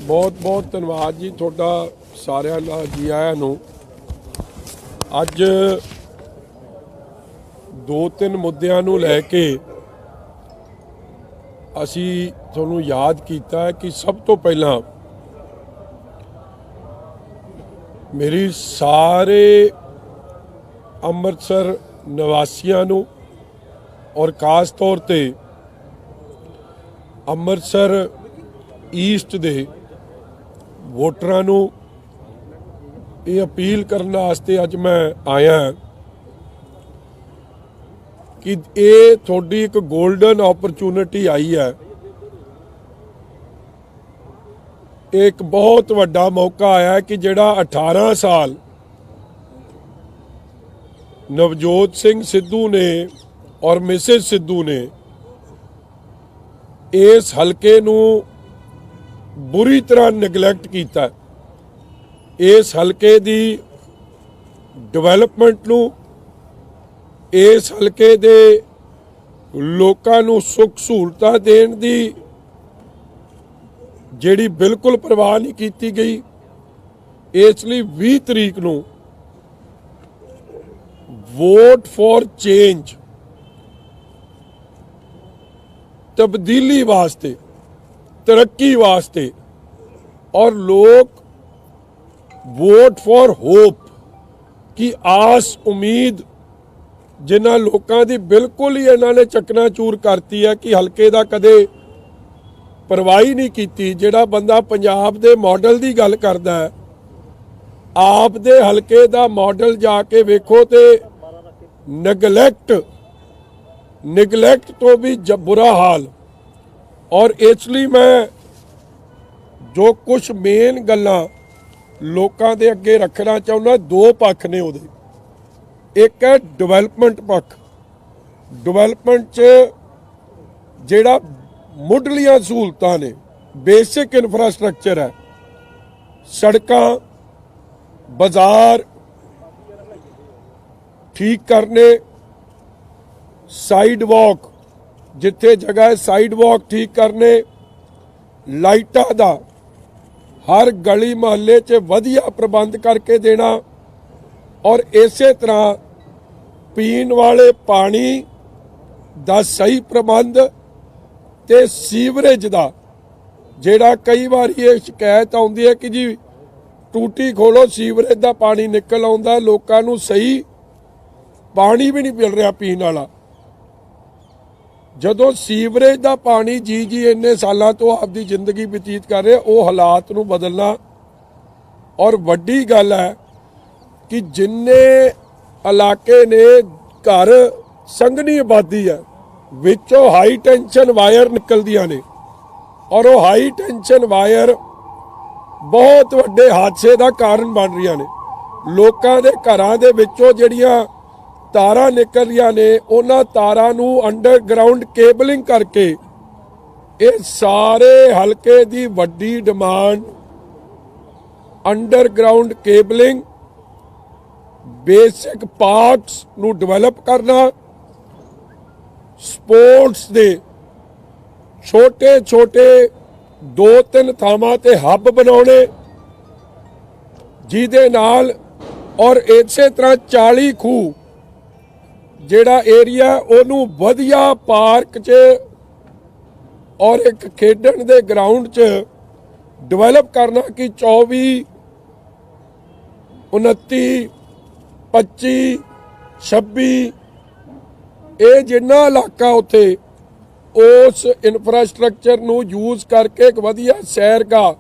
बहुत बहुत धन्यवाद जी थोड़ा सारिਆਂ ਦਾ जी आया ਨੂੰ। ਅੱਜ दो तीन मुद्दਿਆਂ ਨੂੰ ਲੈ ਕੇ ਅਸੀਂ ਤੁਹਾਨੂੰ याद ਕੀਤਾ है कि सब तो पहला मेरी सारे ਅੰਮ੍ਰਿਤਸਰ ਨਿਵਾਸੀਆਂ ਨੂੰ और खास तौर पे ਅੰਮ੍ਰਿਤਸਰ ईस्ट दे वोटरां नूं ये अपील करने वास्ते अज मैं आया कि ये थोड़ी एक गोल्डन अपॉर्चुनिटी आई है। एक बहुत वड्डा मौका आया कि जिहड़ा 18 साल नवजोत सिंह सिद्धू ने और मिसेज सिद्धू ने इस हलके नूं बुरी तरह निगलैक्ट किया। इस हलके दी डिवेलपमेंट नूं, इस हलके दे लोकां नूं सुख सहूलतां देण दी जिहड़ी बिल्कुल परवाह नहीं की गई। इसलिए 20 तरीक नूं वोट फॉर चेंज तब्दीली वास्ते, तरक्की वास्ते और लोग वोट फॉर होप की आस उम्मीद जिन्हां लोकां दी बिल्कुल ही इन्हां ने चकनाचूर करती है कि हलके दा कदे परवाही नहीं कीती। जिहड़ा बंदा पंजाब दे मॉडल दी गल करदा है, आप दे हलके दा मॉडल जाके वेखो ते निगलैक्ट तो भी बुरा हाल। और इसलिए मैं जो कुछ मेन गल्लां लोकां दे अगे रखना चाहुंदा, दो पक्ष ने उहदे। एक है डिवेलपमेंट पक्ष। डिवेलपमेंट च जिहड़ा मुढ़लियां सहूलतां ने, बेसिक इंफ्रास्ट्रक्चर है, सड़कां, बाजार ठीक करने, साइड वॉक जिथे जगह है साइड वॉक ठीक करने, लाइटां दा हर गली महल्ले च वधिया प्रबंध करके देना और इसे तरह पीण वाले पानी दा सही प्रबंध ते सीवरेज दा जिहड़ा कई बार ये शिकायत आउंदी है कि जी टूटी खोलो सीवरेज दा पानी निकल आउंदा, लोकां नूं सही पानी भी नहीं मिल रहा पीण वाला। जदों सीवरेज का पानी जी इन्ने सालों तो आपकी जिंदगी बतीत कर रहे, वो हालात नूं बदलना। और वड्डी गल है कि जिन्ने इलाके ने घर संघनी आबादी है, विचों हाई टेंशन वायर निकलदियां ने और वो हाई टेंशन वायर बहुत वड्डे हादसे का कारण बन रही ने। लोकां दे घरां दे विचों जिहड़ियां तारा निकल रही ने, उन्हां तारां नूं अंडरग्राउंड केबलिंग करके ये सारे हलके दी वड्डी demand underground cabling, basic parks नूं डिवेलप करना, स्पोर्ट्स दे छोटे छोटे 2-3 थावां ते हब बनाने जिहदे नाल, और इसे तरह 40 खूह जिहड़ा एरिया ओनू वधिया पार्क च और एक खेडण दे ग्राउंड च डिवेलप करना कि 24, 29, 25, 26 ये जिन्ना इलाका उत्थे उस इंफ्रास्ट्रक्चर नू यूज करके एक वधिया सैरगाह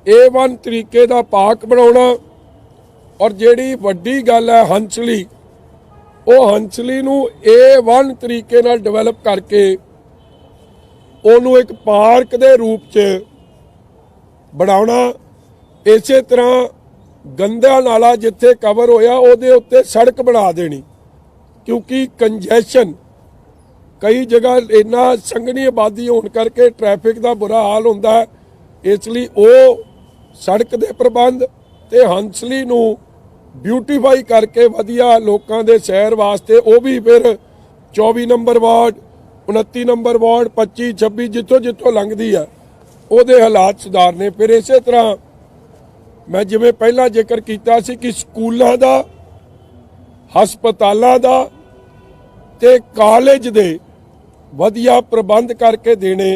A1 तरीके दा पार्क बनाउणा। और जिहड़ी वड्डी गल है हंसली, वो हंसली नूं A1 तरीके नाल डिवेलप करके ओनू एक पार्क दे रूप च बनाउणा। इसे तरह गंदा नाला जिथे कवर होया उहदे उत्ते सड़क बना देनी, क्योंकि कंजैशन कई जगह इन्ना संघनी आबादी होने करके ट्रैफिक का बुरा हाल होंदा है। इसलिए वो सड़क दे प्रबंध ते हंसली नूं ब्यूटीफाई करके वधिया लोकां दे सैर वास्ते, वो भी फिर 24 नंबर वार्ड 29 ਨੰਬਰ ਵਾਰਡ 25 26 ਜਿੱਥੋਂ ਜਿੱਥੋਂ ਲੰਘਦੀ ਆ ਉਹਦੇ ਹਾਲਾਤ ਸੁਧਾਰਨੇ। ਫਿਰ ਇਸੇ ਤਰ੍ਹਾਂ ਮੈਂ ਜਿਵੇਂ ਪਹਿਲਾਂ ਜ਼ਿਕਰ ਕੀਤਾ ਸੀ ਕਿ ਸਕੂਲਾਂ ਦਾ, ਹਸਪਤਾਲਾਂ ਦਾ ਤੇ ਕਾਲਜ ਦੇ ਵਧੀਆ ਪ੍ਰਬੰਧ ਕਰਕੇ ਦੇਣੇ,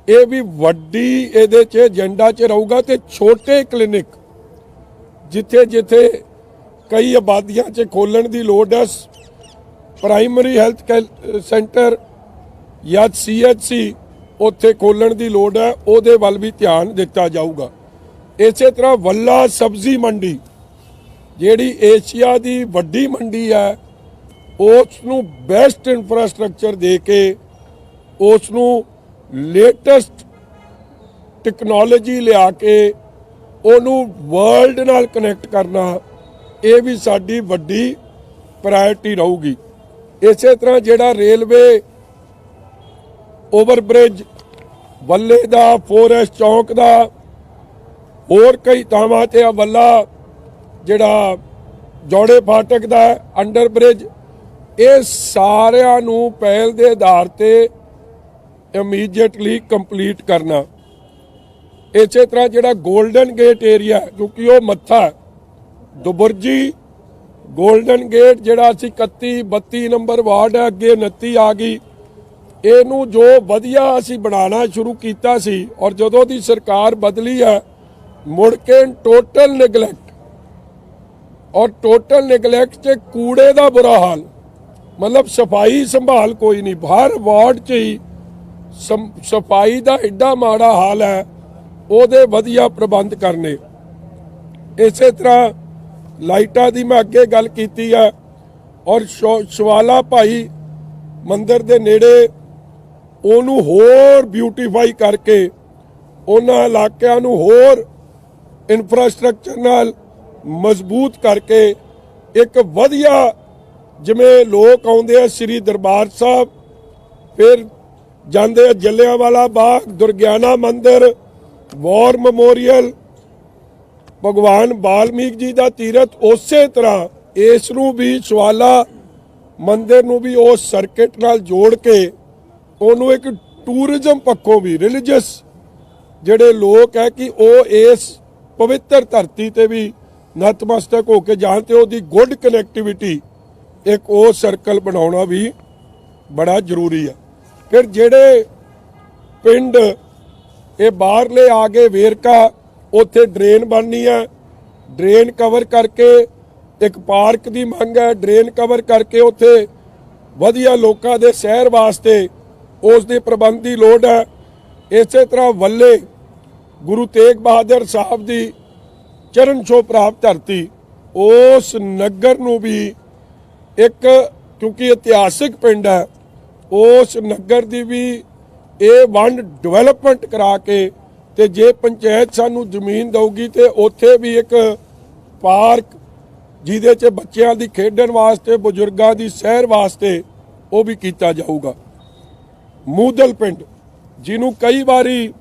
ਇਹ ਵੀ ਵੱਡੀ ਇਹਦੇ 'ਚ ਏਜੰਡਾ 'ਚ ਰਹੂਗਾ। ਤੇ ਛੋਟੇ ਕਲੀਨਿਕ ਜਿੱਥੇ ਜਿੱਥੇ ਕਈ ਆਬਾਦੀਆਂ 'ਚ ਖੋਲ੍ਹਣ ਦੀ ਲੋੜ ਹੈ, ਪ੍ਰਾਇਮਰੀ ਹੈਲਥ ਸੈਂਟਰ ਜਾਂ CHC ਉੱਥੇ ਖੋਲ੍ਹਣ ਦੀ ਲੋੜ ਹੈ, ਉਹਦੇ ਵੱਲ ਵੀ ਧਿਆਨ ਦਿੱਤਾ ਜਾਊਗਾ। ਇਸੇ ਤਰ੍ਹਾਂ ਵੱਲਾ ਸਬਜ਼ੀ ਮੰਡੀ ਜਿਹੜੀ ਏਸ਼ੀਆ ਦੀ ਵੱਡੀ ਮੰਡੀ ਹੈ, ਉਸ ਨੂੰ ਬੈਸਟ ਇਨਫਰਾਸਟ੍ਰਕਚਰ ਦੇ ਕੇ ਉਸ ਨੂੰ ਲੇਟੈਸਟ ਟੈਕਨੋਲੋਜੀ ਲਿਆ ਕੇ ਉਹਨੂੰ ਵਰਲਡ ਨਾਲ ਕਨੈਕਟ ਕਰਨਾ, ਇਹ ਵੀ ਸਾਡੀ ਵੱਡੀ ਪ੍ਰਾਇਰਟੀ ਰਹੂਗੀ। ਇਸੇ ਤਰ੍ਹਾਂ ਜਿਹੜਾ ਰੇਲਵੇ ਓਵਰਬ੍ਰਿਜ ਵੱਲੇ ਦਾ, ਫੋਰੈਸਟ ਚੌਂਕ ਦਾ, ਹੋਰ ਕਈ ਥਾਵਾਂ ਤੇ ਆ ਵੱਲਾ ਜਿਹੜਾ ਜੋੜੇ ਫਾਟਕ ਦਾ ਅੰਡਰ ਬ੍ਰਿਜ, ਇਹ ਸਾਰਿਆਂ ਨੂੰ ਪਹਿਲ ਦੇ ਆਧਾਰ ਤੇ ਇਮੀਡੀਏਟਲੀ ਕੰਪਲੀਟ ਕਰਨਾ। ਇਸੇ ਤਰ੍ਹਾਂ ਜਿਹੜਾ ਗੋਲਡਨ ਗੇਟ ਏਰੀਆ, ਕਿਉਂਕਿ ਉਹ ਮੱਥਾ ਦੁਬੁਰਜੀ ਗੋਲਡਨ ਗੇਟ ਜਿਹੜਾ ਅਸੀਂ 31 32 ਨੰਬਰ ਵਾਰਡ ਹੈ, ਅੱਗੇ 29 ਆ ਗਈ, ਇਹਨੂੰ ਜੋ ਵਧੀਆ ਅਸੀਂ ਬਣਾਉਣਾ ਸ਼ੁਰੂ ਕੀਤਾ ਸੀ ਔਰ ਜਦੋਂ ਦੀ ਸਰਕਾਰ ਬਦਲੀ ਹੈ ਮੁੜ ਕੇ ਟੋਟਲ ਨਿਗਲੈਕਟ, ਔਰ ਟੋਟਲ ਨਿਗਲੈਕਟ 'ਚ ਕੂੜੇ ਦਾ ਬੁਰਾ ਹਾਲ, ਮਤਲਬ ਸਫਾਈ ਸੰਭਾਲ ਕੋਈ ਨਹੀਂ, ਹਰ ਵਾਰਡ 'ਚ ਹੀ ਸਫਾਈ ਦਾ ਐਡਾ ਮਾੜਾ ਹਾਲ ਹੈ, ਉਹਦੇ ਵਧੀਆ ਪ੍ਰਬੰਧ ਕਰਨੇ। ਇਸੇ ਤਰ੍ਹਾਂ ਲਾਈਟਾਂ ਦੀ ਮੈਂ ਅੱਗੇ ਗੱਲ ਕੀਤੀ ਹੈ, ਔਰ ਸ਼ਵਾਲਾ ਭਾਈ ਮੰਦਿਰ ਦੇ ਨੇੜੇ ਉਹਨੂੰ ਹੋਰ ਬਿਊਟੀਫਾਈ ਕਰਕੇ ਉਹਨਾਂ ਇਲਾਕਿਆਂ ਨੂੰ ਹੋਰ ਇਨਫਰਾਸਟ੍ਰਕਚਰ ਨਾਲ ਮਜ਼ਬੂਤ ਕਰਕੇ ਇੱਕ ਵਧੀਆ, ਜਿਵੇਂ ਲੋਕ ਆਉਂਦੇ ਆ ਸ੍ਰੀ ਦਰਬਾਰ ਸਾਹਿਬ, ਫਿਰ ਜਾਂਦੇ ਆ ਜਲਿਆਂਵਾਲਾ ਬਾਗ, ਦੁਰਗਿਆਨਾ ਮੰਦਿਰ, ਵਾਰ ਮੈਮੋਰੀਅਲ, ਭਗਵਾਨ ਵਾਲਮੀਕ ਜੀ ਦਾ ਤੀਰਥ, ਉਸੇ ਤਰ੍ਹਾਂ ਇਸ ਨੂੰ ਵੀ ਸ਼ਵਾਲਾ ਮੰਦਿਰ ਨੂੰ ਵੀ ਉਸ ਸਰਕਿਟ ਨਾਲ ਜੋੜ ਕੇ ਉਹਨੂੰ ਇੱਕ ਟੂਰਿਜ਼ਮ ਪੱਖੋਂ ਵੀ, ਰਿਲੀਜੀਅਸ ਜਿਹੜੇ ਲੋਕ ਹੈ ਕਿ ਉਹ ਇਸ ਪਵਿੱਤਰ ਧਰਤੀ ਤੇ ਵੀ ਨਤਮਸਤਕ ਹੋ ਕੇ ਜਾਣ ਤੇ ਉਹਦੀ ਗੁੱਡ ਕਨੈਕਟੀਵਿਟੀ ਇੱਕ ਉਹ ਸਰਕਲ ਬਣਾਉਣਾ ਵੀ ਬੜਾ ਜ਼ਰੂਰੀ ਹੈ। ਫਿਰ ਜਿਹੜੇ ਪਿੰਡ ਇਹ ਬਾਹਰਲੇ ਆ ਗਏ ਵੇਰਕਾ, ਉੱਥੇ ਡਰੇਨ ਬਣਨੀ ਹੈ, ਡਰੇਨ ਕਵਰ ਕਰਕੇ ਇੱਕ ਪਾਰਕ ਦੀ ਮੰਗ ਹੈ, ਡਰੇਨ ਕਵਰ ਕਰਕੇ ਉੱਥੇ ਵਧੀਆ ਲੋਕਾਂ ਦੇ ਸੈਰ ਵਾਸਤੇ ਉਸ ਦੇ ਪ੍ਰਬੰਧ ਦੀ ਲੋੜ ਹੈ। ਇਸੇ ਤਰ੍ਹਾਂ ਵੱਲੇ ਗੁਰੂ ਤੇਗ ਬਹਾਦਰ ਸਾਹਿਬ ਦੀ ਚਰਨ ਛੋਹ ਪ੍ਰਾਪਤ ਧਰਤੀ, ਉਸ ਨਗਰ ਨੂੰ ਵੀ ਇੱਕ, ਕਿਉਂਕਿ ਇਤਿਹਾਸਿਕ ਪਿੰਡ ਹੈ, ਉਸ ਨਗਰ ਦੀ ਵੀ ਇਹ ਵੰਡ ਡਿਵੈਲਪਮੈਂਟ ਕਰਾ ਕੇ, ਤੇ ਜੇ ਪੰਚਾਇਤ ਸਾਨੂੰ ਜ਼ਮੀਨ ਦਊਗੀ ਤੇ ਉੱਥੇ ਵੀ ਇੱਕ ਪਾਰਕ ਜਿਹਦੇ 'ਚ ਬੱਚਿਆਂ ਦੀ ਖੇਡਣ ਵਾਸਤੇ, ਬਜ਼ੁਰਗਾਂ ਦੀ ਸੈਰ ਵਾਸਤੇ ਉਹ ਵੀ ਕੀਤਾ ਜਾਊਗਾ। ਮੂਦਲ ਪਿੰਡ ਜਿਹਨੂੰ ਕਈ ਵਾਰੀ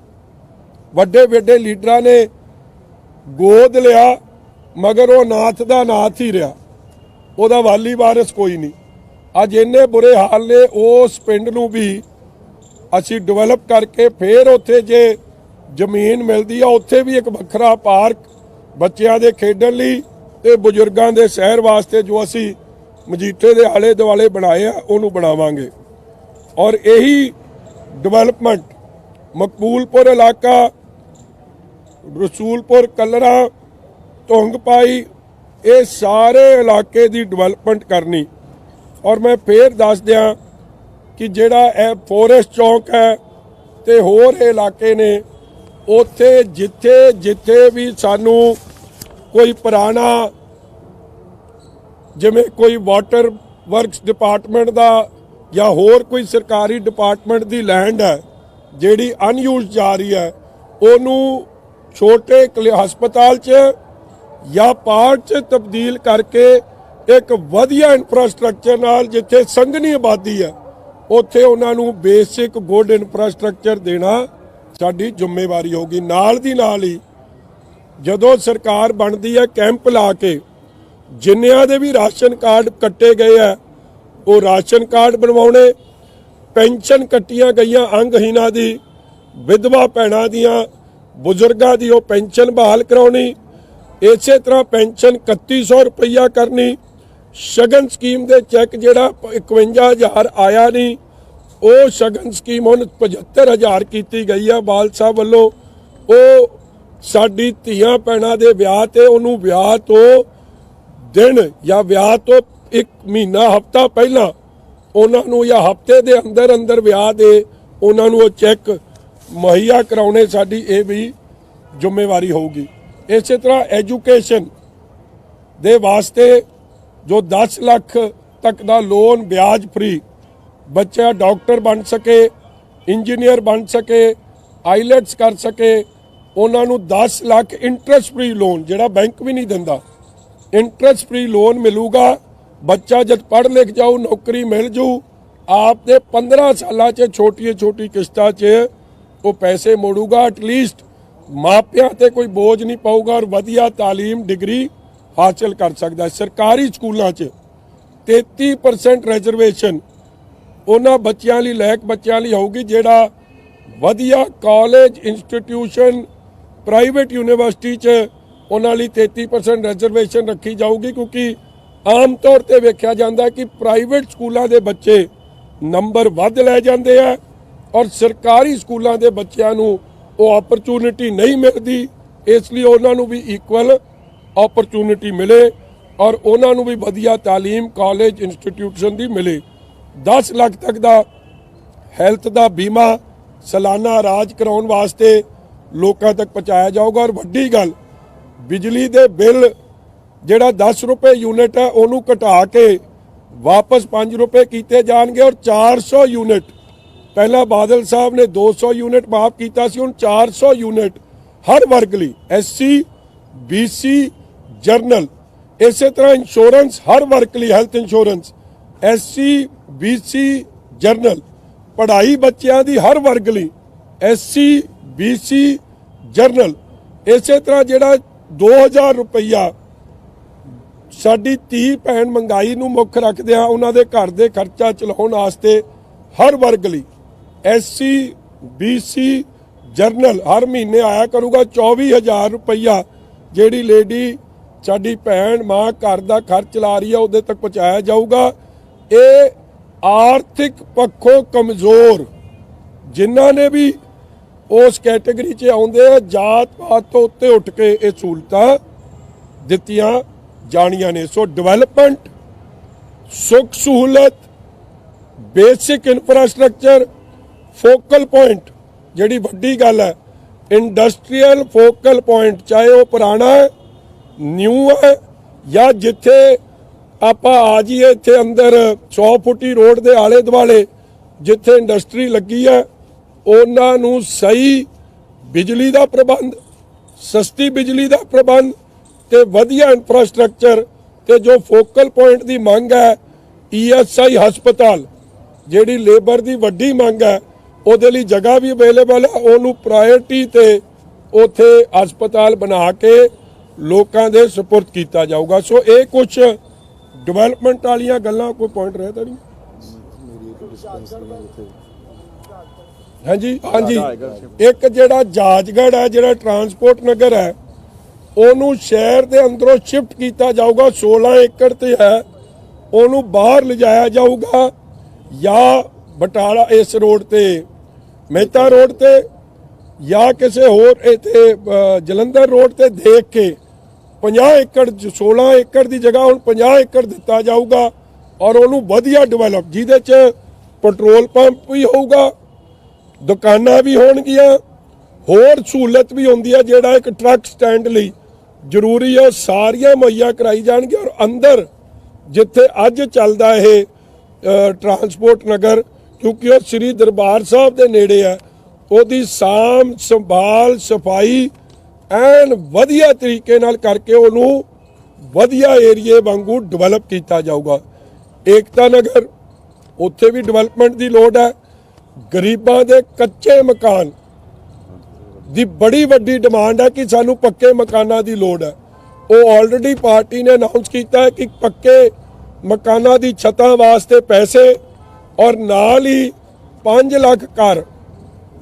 ਵੱਡੇ ਵੱਡੇ ਲੀਡਰਾਂ ਨੇ ਗੋਦ ਲਿਆ, ਮਗਰ ਉਹ ਨਾਥ ਦਾ ਨਾਥ ਹੀ ਰਿਹਾ, ਉਹਦਾ ਵਾਲੀ ਵਾਰਿਸ ਕੋਈ ਨਹੀਂ। ਅੱਜ ਇੰਨੇ ਬੁਰੇ ਹਾਲ ਨੇ, ਉਸ ਪਿੰਡ ਨੂੰ ਵੀ ਅਸੀਂ ਡਿਵੈਲਪ ਕਰਕੇ ਫਿਰ ਉੱਥੇ ਜੇ ਜ਼ਮੀਨ ਮਿਲਦੀ ਆ ਉੱਥੇ ਵੀ ਇੱਕ ਵੱਖਰਾ ਪਾਰਕ ਬੱਚਿਆਂ ਦੇ ਖੇਡਣ ਲਈ ਤੇ ਬਜ਼ੁਰਗਾਂ ਦੇ ਸੈਰ ਵਾਸਤੇ ਜੋ ਅਸੀਂ ਮਜੀਠੇ ਦੇ ਆਲੇ ਦੁਆਲੇ ਬਣਾਏ ਆ ਉਹਨੂੰ ਬਣਾਵਾਂਗੇ। ਔਰ ਇਹੀ ਡਿਵੈਲਪਮੈਂਟ ਮਕਬੂਲਪੁਰ ਇਲਾਕਾ, ਰਸੂਲਪੁਰ, ਕਲਰਾ, ਧੁੰਗਪਾਈ, ਇਹ ਸਾਰੇ ਇਲਾਕੇ ਦੀ ਡਿਵੈਲਪਮੈਂਟ ਕਰਨੀ। ਔਰ ਮੈਂ ਫੇਰ ਦੱਸ ਦਿਆਂ ਕਿ ਜਿਹੜਾ ਇਹ ਫੋਰੈਸਟ ਚੌਂਕ ਹੈ ਤੇ ਹੋਰ ਇਲਾਕੇ ਨੇ, ਉੱਥੇ ਜਿੱਥੇ ਜਿੱਥੇ ਵੀ ਸਾਨੂੰ ਕੋਈ ਪੁਰਾਣਾ, ਜਿਵੇਂ ਕੋਈ ਵਾਟਰ ਵਰਕਸ ਡਿਪਾਰਟਮੈਂਟ ਦਾ ਜਾਂ ਹੋਰ ਕੋਈ ਸਰਕਾਰੀ ਡਿਪਾਰਟਮੈਂਟ ਦੀ ਲੈਂਡ ਹੈ ਜਿਹੜੀ ਅਨਯੂਜ਼ਡ ਜਾ ਰਹੀ ਹੈ, ਉਹਨੂੰ ਛੋਟੇ ਹਸਪਤਾਲ 'ਚ ਜਾਂ ਪਾਰਕ 'ਚ ਤਬਦੀਲ ਕਰਕੇ ਇੱਕ ਵਧੀਆ ਇਨਫਰਾਸਟ੍ਰਕਚਰ ਨਾਲ, ਜਿੱਥੇ ਸੰਘਣੀ ਆਬਾਦੀ ਹੈ ਉੱਥੇ ਉਹਨਾਂ ਨੂੰ ਬੇਸਿਕ ਗੁੱਡ ਇਨਫਰਾਸਟ੍ਰਕਚਰ ਦੇਣਾ ਸਾਡੀ ਜ਼ਿੰਮੇਵਾਰੀ ਹੋਗੀ। ਨਾਲ ਦੀ ਨਾਲ ਹੀ ਜਦੋਂ ਸਰਕਾਰ ਬਣਦੀ ਹੈ, ਕੈਂਪ ਲਾ ਕੇ ਜਿੰਨਿਆਂ ਦੇ ਵੀ ਰਾਸ਼ਨ ਕਾਰਡ ਕੱਟੇ ਗਏ ਆ ਉਹ ਰਾਸ਼ਨ ਕਾਰਡ ਬਣਵਾਉਣੇ, ਪੈਨਸ਼ਨ ਕੱਟੀਆਂ ਗਈਆਂ ਅੰਗਹੀਨਾਂ ਦੀ, ਵਿਧਵਾ ਭੈਣਾਂ ਦੀਆਂ, ਬਜ਼ੁਰਗਾਂ ਦੀ ਉਹ ਪੈਨਸ਼ਨ ਬਹਾਲ ਕਰਾਉਣੀ। ਇਸੇ ਤਰ੍ਹਾਂ ਪੈਨਸ਼ਨ 3100 ਰੁਪਈਆ ਕਰਨੀ। ਸ਼ਗਨ ਸਕੀਮ ਦੇ ਚੈੱਕ ਜਿਹੜਾ 51,000 ਆਇਆ ਨਹੀਂ, ਉਹ ਸ਼ਗਨ ਸਕੀਮ ਹੁਣ 75,000 ਕੀਤੀ ਗਈ ਆ ਬਾਲ ਸਾਹਿਬ ਵੱਲੋਂ। ਉਹ ਸਾਡੀ ਧੀਆਂ ਭੈਣਾਂ ਦੇ ਵਿਆਹ ਤੇ ਉਹਨੂੰ ਵਿਆਹ ਤੋਂ ਦਿਨ ਜਾਂ ਵਿਆਹ ਤੋਂ 1 ਮਹੀਨਾ ਹਫ਼ਤਾ ਪਹਿਲਾਂ ਉਹਨਾਂ ਨੂੰ ਜਾਂ ਹਫ਼ਤੇ ਦੇ ਅੰਦਰ ਅੰਦਰ ਵਿਆਹ ਦੇ ਉਹਨਾਂ ਨੂੰ ਉਹ ਚੈੱਕ ਮੁਹੱਈਆ ਕਰਾਉਣੇ ਸਾਡੀ ਇਹ ਵੀ ਜ਼ਿੰਮੇਵਾਰੀ ਹੋਊਗੀ। ਇਸੇ ਤਰ੍ਹਾਂ ਐਜੂਕੇਸ਼ਨ ਦੇ ਵਾਸਤੇ ਜੋ 10 ਲੱਖ ਤੱਕ ਦਾ ਲੋਨ ਵਿਆਜ ਫ੍ਰੀ, ਬੱਚਾ ਡਾਕਟਰ ਬਣ ਸਕੇ, ਇੰਜੀਨੀਅਰ ਬਣ ਸਕੇ, ਆਈਲੈਟਸ ਕਰ ਸਕੇ, ਉਹਨਾਂ ਨੂੰ 10 ਲੱਖ ਇੰਟਰਸਟ ਫ੍ਰੀ ਲੋਨ, ਜਿਹੜਾ ਬੈਂਕ ਵੀ ਨਹੀਂ ਦਿੰਦਾ, ਇੰਟਰਸਟ ਫ੍ਰੀ ਲੋਨ ਮਿਲੂਗਾ। ਬੱਚਾ ਜਦ ਪੜ੍ਹ ਲਿਖ ਜਾਊ, ਨੌਕਰੀ ਮਿਲ ਜੂ, ਆਪ ਦੇ 15 ਸਾਲਾਂ 'ਚ ਛੋਟੀ ਕਿਸ਼ਤਾਂ 'ਚ ਉਹ ਪੈਸੇ ਮੋੜੂਗਾ। ਐਟਲੀਸਟ ਮਾਪਿਆਂ ਤੇ ਕੋਈ ਬੋਝ ਨਹੀਂ ਪਊਗਾ ਔਰ ਵਧੀਆ ਤਾਲੀਮ ਡਿਗਰੀ ਹਾਸਲ ਕਰ ਸਕਦਾ। ਸਰਕਾਰੀ ਸਕੂਲਾਂ 'ਚ 33% ਰਿਜ਼ਰਵੇਸ਼ਨ ਉਹਨਾਂ ਬੱਚਿਆਂ ਲਈ, ਲਾਇਕ ਬੱਚਿਆਂ ਲਈ ਹੋਊਗੀ ਜਿਹੜਾ ਵਧੀਆ ਕਾਲਜ, ਇੰਸਟੀਟਿਊਸ਼ਨ, ਪ੍ਰਾਈਵੇਟ ਯੂਨੀਵਰਸਿਟੀ 'ਚ ਉਹਨਾਂ ਲਈ 33% ਰਿਜ਼ਰਵੇਸ਼ਨ ਰੱਖੀ ਜਾਊਗੀ। ਕਿਉਂਕਿ ਆਮ ਤੌਰ ਤੇ ਵੇਖਿਆ ਜਾਂਦਾ ਕਿ ਪ੍ਰਾਈਵੇਟ ਸਕੂਲਾਂ ਦੇ ਬੱਚੇ ਨੰਬਰ ਵੱਧ ਲੈ ਜਾਂਦੇ ਆ ਔਰ ਸਰਕਾਰੀ ਸਕੂਲਾਂ ਦੇ ਬੱਚਿਆਂ ਨੂੰ ਉਹ ਅਪਰਚੂਨਿਟੀ ਨਹੀਂ ਮਿਲਦੀ। ਇਸ ਲਈ ਉਹਨਾਂ ਨੂੰ ਵੀ ਇਕੁਅਲ ਅਪਰਚੂਨਿਟੀ ਮਿਲੇ ਔਰ ਉਹਨਾਂ ਨੂੰ ਵੀ ਵਧੀਆ ਤਾਲੀਮ ਕਾਲਜ, ਇੰਸਟੀਟਿਊਸ਼ਨ ਦੀ ਮਿਲੇ। 10 ਲੱਖ ਤੱਕ ਦਾ ਹੈਲਥ ਦਾ ਬੀਮਾ ਸਾਲਾਨਾ ਇਲਾਜ ਕਰਾਉਣ ਵਾਸਤੇ ਲੋਕਾਂ ਤੱਕ ਪਹੁੰਚਾਇਆ ਜਾਊਗਾ। ਔਰ ਵੱਡੀ ਗੱਲ, ਬਿਜਲੀ ਦੇ ਬਿੱਲ ਜਿਹੜਾ 10 ਰੁਪਏ ਯੂਨਿਟ ਹੈ ਉਹਨੂੰ ਘਟਾ ਕੇ ਵਾਪਸ 5 ਰੁਪਏ ਕੀਤੇ ਜਾਣਗੇ ਔਰ 400 ਯੂਨਿਟ, ਪਹਿਲਾਂ ਬਾਦਲ ਸਾਹਿਬ ਨੇ 200 ਯੂਨਿਟ ਮਾਫ ਕੀਤਾ ਸੀ, ਹੁਣ 400 ਯੂਨਿਟ ਹਰ ਵਰਗ ਲਈ, SC BC ਜਰਨਲ। ਇਸੇ ਤਰ੍ਹਾਂ ਇੰਸ਼ੋਰੈਂਸ ਹਰ ਵਰਗ ਲਈ, health insurance SC BC general. ਪੜ੍ਹਾਈ ਬੱਚਿਆਂ ਦੀ ਹਰ ਵਰਗ ਲਈ SC BC ਜਰਨਲ। ਇਸੇ ਤਰ੍ਹਾਂ ਜਿਹੜਾ 2000 ਰੁਪਈਆ ਸਾਡੀ ਧੀ ਭੈਣ ਮਹਿੰਗਾਈ ਨੂੰ ਮੁੱਖ ਰੱਖਦੇ ਆ ਉਹਨਾਂ ਦੇ ਘਰ ਦੇ ਖਰਚਾ ਚਲਾਉਣ ਵਾਸਤੇ ਹਰ ਵਰਗ ਲਈ SC BC ਜਰਨਲ ਹਰ ਮਹੀਨੇ ਆਇਆ ਕਰੂਗਾ। 24,000 ਰੁਪਈਆ ਜਿਹੜੀ ਲੇਡੀ ਸਾਡੀ ਭੈਣ ਮਾਂ ਘਰ ਦਾ ਖਰਚ ਚਲਾ ਰਹੀ ਆ ਉਹਦੇ ਤੱਕ ਪਹੁੰਚਾਇਆ ਜਾਊਗਾ। ਇਹ ਆਰਥਿਕ ਪੱਖੋਂ ਕਮਜ਼ੋਰ ਜਿਨ੍ਹਾਂ ਨੇ ਵੀ ਉਸ ਕੈਟੇਗਰੀ 'ਚ ਆਉਂਦੇ ਆ, ਜਾਤ ਪਾਤ ਤੋਂ ਉੱਤੇ ਉੱਠ ਕੇ ਇਹ ਸਹੂਲਤਾਂ ਦਿੱਤੀਆਂ ਜਾਣੀਆਂ ਨੇ। ਸੋ ਡਿਵੈਲਪਮੈਂਟ, ਸੁੱਖ ਸਹੂਲਤ, ਬੇਸਿਕ ਇਨਫਰਾਸਟ੍ਰਕਚਰ, ਫੋਕਲ ਪੁਆਇੰਟ ਜਿਹੜੀ ਵੱਡੀ ਗੱਲ ਹੈ, ਇੰਡਸਟਰੀਅਲ ਫੋਕਲ ਪੁਆਇੰਟ, ਚਾਹੇ ਉਹ ਪੁਰਾਣਾ ਹੈ, ਨਿਊ ਹੈ ਜਾਂ ਜਿੱਥੇ ਆਪਾਂ ਆ ਜਾਈਏ ਇੱਥੇ ਅੰਦਰ 100 ਫੁੱਟੀ ਰੋਡ ਦੇ ਆਲੇ ਦੁਆਲੇ ਜਿੱਥੇ ਇੰਡਸਟਰੀ ਲੱਗੀ ਹੈ, ਉਹਨਾਂ ਨੂੰ ਸਹੀ ਬਿਜਲੀ ਦਾ ਪ੍ਰਬੰਧ, ਸਸਤੀ ਬਿਜਲੀ ਦਾ ਪ੍ਰਬੰਧ ਤੇ ਵਧੀਆ ਇਨਫਰਾਸਟ੍ਰਕਚਰ ਤੇ ਜੋ ਫੋਕਲ ਪੁਆਇੰਟ ਦੀ ਮੰਗ ਹੈ, ESI ਹਸਪਤਾਲ ਜਿਹੜੀ ਲੇਬਰ ਦੀ ਵੱਡੀ ਮੰਗ ਹੈ, ਉਹਦੇ ਲਈ ਜਗ੍ਹਾ ਵੀ ਅਵੇਲੇਬਲ ਹੈ, ਉਹਨੂੰ ਪ੍ਰਾਇੋਰਟੀ ਤੇ ਉੱਥੇ ਹਸਪਤਾਲ ਬਣਾ ਕੇ ਲੋਕਾਂ ਦੇ ਸਪੁਰਦ ਕੀਤਾ ਜਾਊਗਾ। ਸੋ ਇਹ ਕੁਝ ਡਿਵੈਲਪਮੈਂਟ ਵਾਲੀਆਂ ਗੱਲਾਂ, ਕੋਈ ਪੁਆਇੰਟ ਰਹਿ ਤਾਂ ਨਹੀਂ? ਹਾਂਜੀ ਹਾਂਜੀ, ਇੱਕ ਜਿਹੜਾ ਜਾਜਗੜ੍ਹ ਹੈ, ਜਿਹੜਾ ਟਰਾਂਸਪੋਰਟ ਨਗਰ ਹੈ, ਉਹਨੂੰ ਸ਼ਹਿਰ ਦੇ ਅੰਦਰੋਂ ਸ਼ਿਫਟ ਕੀਤਾ ਜਾਊਗਾ। 16 ਏਕੜ ਤੇ ਹੈ, ਉਹਨੂੰ ਬਾਹਰ ਲਿਜਾਇਆ ਜਾਊਗਾ ਜਾਂ ਬਟਾਲਾ ਇਸ ਰੋਡ ਤੇ ਮਹਿਤਾ ਰੋਡ ਤੇ ਜਾਂ ਕਿਸੇ ਹੋਰ ਇੱਥੇ ਜਲੰਧਰ ਰੋਡ ਤੇ ਦੇਖ ਕੇ 50 ਏਕੜ 16 ਏਕੜ ਦੀ ਜਗ੍ਹਾ ਹੁਣ 50 ਏਕੜ ਦਿੱਤਾ ਜਾਊਗਾ ਔਰ ਉਹਨੂੰ ਵਧੀਆ ਡਿਵੈਲਪ, ਜਿਹਦੇ 'ਚ ਪੈਟਰੋਲ ਪੰਪ ਵੀ ਹੋਊਗਾ, ਦੁਕਾਨਾਂ ਵੀ ਹੋਣਗੀਆਂ, ਹੋਰ ਸਹੂਲਤ ਵੀ ਹੁੰਦੀ ਹੈ। ਜਿਹੜਾ ਇੱਕ ਟਰੱਕ ਸਟੈਂਡ ਲਈ ਜ਼ਰੂਰੀ ਹੈ ਸਾਰੀਆਂ ਮੁਹੱਈਆ ਕਰਾਈ ਜਾਣਗੀਆਂ। ਔਰ ਅੰਦਰ ਜਿੱਥੇ ਅੱਜ ਚੱਲਦਾ ਇਹ ਟਰਾਂਸਪੋਰਟ ਨਗਰ, ਕਿਉਂਕਿ ਉਹ ਸ੍ਰੀ ਦਰਬਾਰ ਸਾਹਿਬ ਦੇ ਨੇੜੇ ਹੈ, ਉਹਦੀ ਸਾਂਭ ਸੰਭਾਲ ਸਫਾਈ ਐਨ ਵਧੀਆ ਤਰੀਕੇ ਨਾਲ ਕਰਕੇ ਉਹਨੂੰ ਵਧੀਆ ਏਰੀਏ ਵਾਂਗੂ ਡਿਵੈਲਪ ਕੀਤਾ ਜਾਊਗਾ। ਏਕਤਾ ਨਗਰ, ਉੱਥੇ ਵੀ ਡਿਵੈਲਪਮੈਂਟ ਦੀ ਲੋੜ ਹੈ। ਗਰੀਬਾਂ ਦੇ ਕੱਚੇ ਮਕਾਨ ਦੀ ਬੜੀ ਵੱਡੀ ਡਿਮਾਂਡ ਹੈ ਕਿ ਸਾਨੂੰ ਪੱਕੇ ਮਕਾਨਾਂ ਦੀ ਲੋੜ ਹੈ। ਉਹ ਆਲਰੇਡੀ ਪਾਰਟੀ ਨੇ ਅਨਾਉਂਸ ਕੀਤਾ ਹੈ ਕਿ ਪੱਕੇ ਮਕਾਨਾਂ ਦੀ ਛੱਤਾਂ ਵਾਸਤੇ ਪੈਸੇ ਔਰ ਨਾਲ ਹੀ 5 ਲੱਖ ਘਰ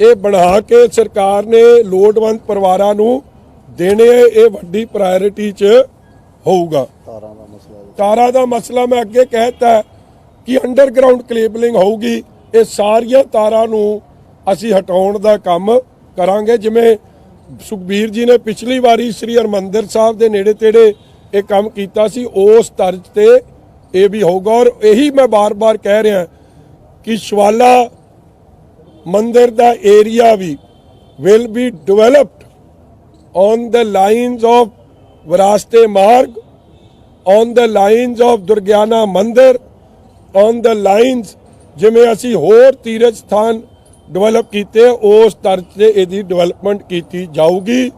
ਇਹ ਬਣਾ ਕੇ ਸਰਕਾਰ ਨੇ ਲੋੜਵੰਦ ਪਰਿਵਾਰਾਂ ਨੂੰ ਦੇਣੇ। ਇਹ ਵੱਡੀ ਪ੍ਰਾਇੋਰਟੀ 'ਚ ਹੋਊਗਾ। ਤਾਰਾਂ ਦਾ ਮਸਲਾ ਮੈਂ ਅੱਗੇ ਕਹਿਤਾ ਕਿ ਅੰਡਰਗਰਾਉਂਡ ਕੇਬਲਿੰਗ ਹੋਊਗੀ। ਇਹ ਸਾਰੀਆਂ ਤਾਰਾਂ ਨੂੰ ਅਸੀਂ ਹਟਾਉਣ ਦਾ ਕੰਮ ਕਰਾਂਗੇ। ਜਿਵੇਂ ਸੁਖਬੀਰ ਜੀ ਨੇ ਪਿਛਲੀ ਵਾਰੀ ਸ੍ਰੀ ਹਰਿਮੰਦਰ ਸਾਹਿਬ ਦੇ ਨੇੜੇ ਤੇੜੇ ਇਹ ਕੰਮ ਕੀਤਾ ਸੀ, ਉਸ ਤਰਜ਼ ਤੇ ਇਹ ਵੀ ਹੋਊਗਾ। ਔਰ ਇਹੀ ਮੈਂ ਬਾਰ-ਬਾਰ ਕਹਿ ਰਿਹਾ ਕਿ ਸ਼ਿਵਾਲਾ ਮੰਦਿਰ ਦਾ ਏਰੀਆ ਵੀ will be developed on the lines of Virasate Marg, on the lines of Durgiana Mandir, on the lines ਜਿਵੇਂ ਅਸੀਂ ਹੋਰ ਤੀਰਥ ਸਥਾਨ ਡਿਵੈਲਪ ਕੀਤੇ ਉਸ ਤਰਜ਼ ਤੇ ਇਹਦੀ ਡਿਵੈਲਪਮੈਂਟ ਕੀਤੀ ਜਾਊਗੀ।